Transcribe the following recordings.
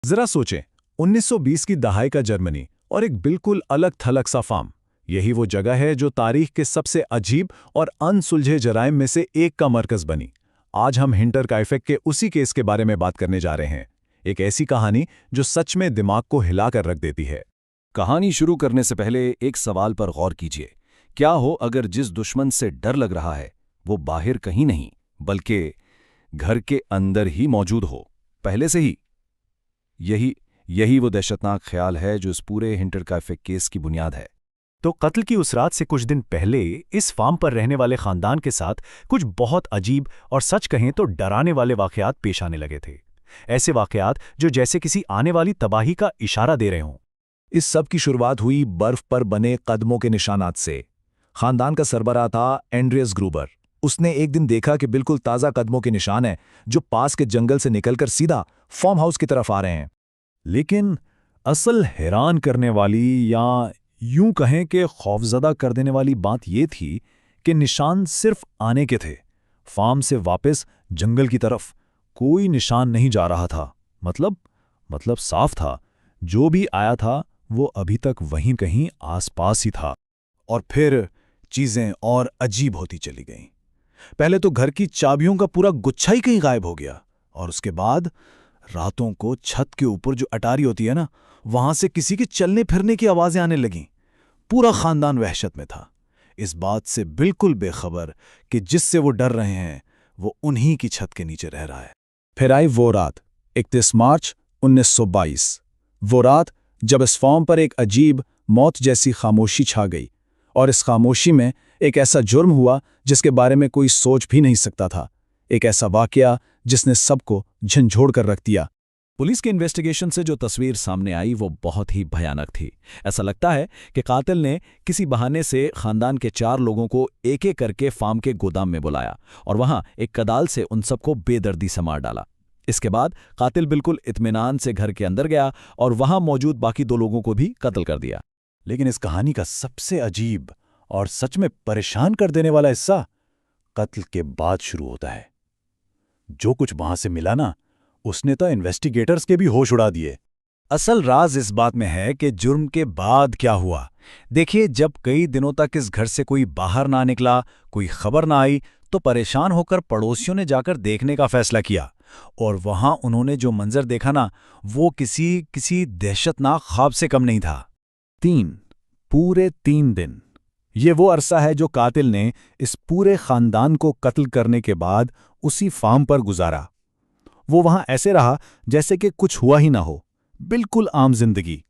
जरा सोचें, 1920 की दहाई का जर्मनी और एक बिल्कुल अलग थलग सा फार्म। यही वो जगह है जो तारीख के सबसे अजीब और अनसुलझे जराइम में से एक का मरकज बनी। आज हम हिंटरकाइफेक के उसी केस के बारे में बात करने जा रहे हैं। एक ऐसी कहानी जो सच में दिमाग को हिलाकर रख देती है। कहानी शुरू करने से पहले एक सवाल पर गौर कीजिए। क्या हो अगर जिस दुश्मन से डर लग रहा है वो बाहर कहीं नहीं बल्कि घर के अंदर ही मौजूद हो, पहले से ही? यही वो दहशतनाक ख्याल है जो इस पूरे हिंटरकाइफेक केस की बुनियाद है। तो कत्ल की उस रात से कुछ दिन पहले इस फार्म पर रहने वाले खानदान के साथ कुछ बहुत अजीब और सच कहें तो डराने वाले वाकयात पेश आने लगे थे। ऐसे वाकयात जो जैसे किसी आने वाली तबाही का इशारा दे रहे हों। इस सब की शुरुआत हुई बर्फ पर बने कदमों के निशानात से। खानदान का सरबराह था एंड्रियस ग्रूबर। उसने एक दिन देखा कि बिल्कुल ताज़ा कदमों के निशान हैं जो पास के जंगल से निकलकर सीधा फार्म हाउस की तरफ आ रहे हैं। लेकिन असल हैरान करने वाली या यूं कहें कि खौफजदा कर देने वाली बात यह थी कि निशान सिर्फ आने के थे। फार्म से वापस जंगल की तरफ कोई निशान नहीं जा रहा था। मतलब साफ था, जो भी आया था वो अभी तक वहीं कहीं आसपास ही था। और फिर चीजें और अजीब होती चली गईं। पहले तो घर की चाबियों का पूरा गुच्छा ही कहीं गायब हो गया, और उसके बाद रातों को छत के ऊपर जो अटारी होती है ना, वहां से किसी के चलने फिरने की आवाजें आने लगीं। पूरा खानदान वहशत में था, इस बात से बिल्कुल बेखबर कि जिससे वो डर रहे हैं वो उन्हीं की छत के नीचे रह रहा है। फिर आई वो रात, 31 मार्च 1922। वो रात जब इस फार्म पर एक अजीब मौत जैसी खामोशी छा गई, और इस खामोशी में एक ऐसा जुर्म हुआ जिसके बारे में कोई सोच भी नहीं सकता था। एक ऐसा वाकया जिसने सबको झंझोड़ कर रख दिया। पुलिस के इन्वेस्टिगेशन से जो तस्वीर सामने आई वो बहुत ही भयानक थी। ऐसा लगता है कि कातिल ने किसी बहाने से खानदान के 4 लोगों को एक एक करके फार्म के गोदाम में बुलाया और वहां एक कदाल से उन सबको बेदर्दी से मार डाला। इसके बाद कातिल बिल्कुल इत्मीनान से घर के अंदर गया और वहां मौजूद बाकी 2 लोगों को भी कत्ल कर दिया। लेकिन इस कहानी का सबसे अजीब और सच में परेशान कर देने वाला हिस्सा कत्ल के बाद शुरू होता है। जो कुछ वहां से मिला ना, उसने तो इन्वेस्टिगेटर्स के भी होश उड़ा दिए। असल राज इस बात में है कि जुर्म के बाद क्या हुआ। देखिए, जब कई दिनों तक इस घर से कोई बाहर ना निकला, कोई खबर ना आई, तो परेशान होकर पड़ोसियों ने जाकर देखने का फैसला किया। और वहां उन्होंने जो मंजर देखा ना, वो किसी दहशतनाक ख्वाब से कम नहीं था। पूरे 3 दिन। ये वो अरसा है जो कातिल ने इस पूरे खानदान को कत्ल करने के बाद उसी फार्म पर गुजारा। वो वहां ऐसे रहा जैसे कि कुछ हुआ ही ना हो, बिल्कुल आम जिंदगी।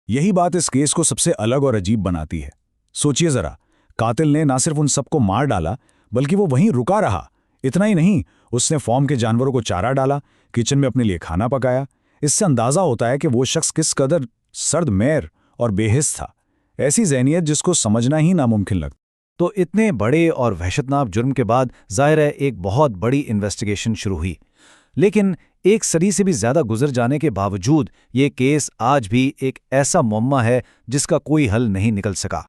यही बात इस केस को सबसे अलग और अजीब बनाती है। सोचिए जरा, कातिल ने ना सिर्फ उन सबको मार डाला, बल्कि वो वहीं रुका रहा। इतना ही नहीं, उसने फार्म के जानवरों को चारा डाला, किचन में अपने लिए खाना पकाया। इससे अंदाजा होता है कि वो शख्स किस कदर सर्द मैर और बेहिस था। ऐसी ज़हनियत जिसको समझना ही नामुमकिन लगता। तो इतने बड़े और वहशतनाक जुर्म के बाद जाहिर है एक बहुत बड़ी इन्वेस्टिगेशन शुरू हुई। लेकिन एक सदी से भी ज्यादा गुजर जाने के बावजूद ये केस आज भी एक ऐसा मुअम्मा है जिसका कोई हल नहीं निकल सका।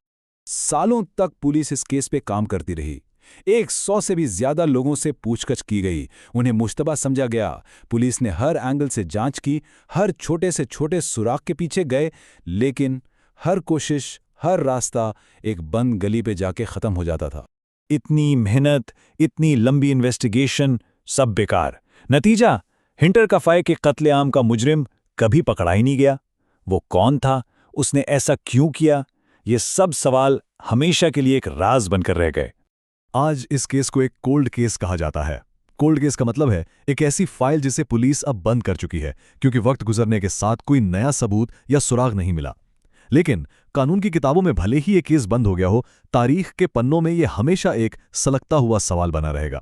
सालों तक पुलिस इस केस पे काम करती रही। 100 से भी ज्यादा लोगों से पूछताछ की गई, उन्हें मुश्तबा समझा गया। पुलिस ने हर एंगल से जांच की, हर छोटे से छोटे सुराग के पीछे गए, लेकिन हर कोशिश, हर रास्ता एक बंद गली पे जाके खत्म हो जाता था। इतनी मेहनत, इतनी लंबी इन्वेस्टिगेशन, सब बेकार। नतीजा, हिंटरकाइफेक के कत्लेआम का मुजरिम कभी पकड़ा ही नहीं गया। वो कौन था, उसने ऐसा क्यों किया, ये सब सवाल हमेशा के लिए एक राज बनकर रह गए। आज इस केस को एक कोल्ड केस कहा जाता है। कोल्ड केस का मतलब है एक ऐसी फाइल जिसे पुलिस अब बंद कर चुकी है, क्योंकि वक्त गुजरने के साथ कोई नया सबूत या सुराग नहीं मिला। लेकिन कानून की किताबों में भले ही ये केस बंद हो गया हो, तारीख के पन्नों में ये हमेशा एक सलगता हुआ सवाल बना रहेगा।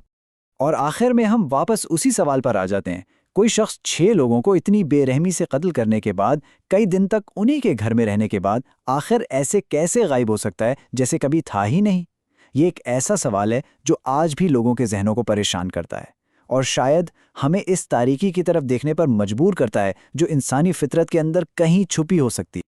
और आखिर में हम वापस उसी सवाल पर आ जाते हैं। कोई शख्स 6 लोगों को इतनी बेरहमी से कत्ल करने के बाद, कई दिन तक उन्हीं के घर में रहने के बाद, आखिर ऐसे कैसे गायब हो सकता है जैसे कभी था ही नहीं? ये एक ऐसा सवाल है जो आज भी लोगों के जहनों को परेशान करता है, और शायद हमें इस तारीकी की तरफ देखने पर मजबूर करता है जो इंसानी फितरत के अंदर कहीं छुपी हो सकती है।